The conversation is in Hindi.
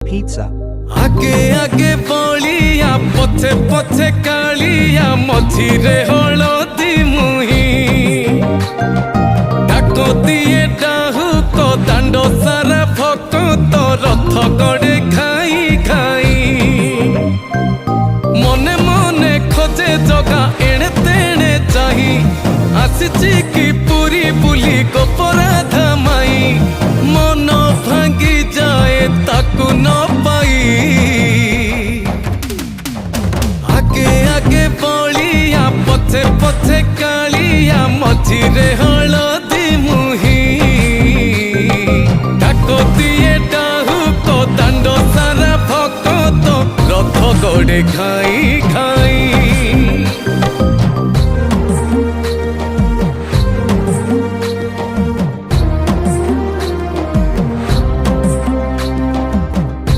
pizza. आगे आगे बलिया पछे पछे कालिया मझिरे हलदी मुही डाक दिए डाहु को दांड सारा भक्त रथ गड़े खाई खाई मने मने खोजे जगा एणे तेणे चाही आसीची की पूरी बुली गोपराधा माई मन भांगी जाए ताकू न पाई आगे आगे बलिया पछे पछे कालिया मझिरे हलदी मुही डाक दिए डाहु को दांड सारा भक्त रथ गड़े खाई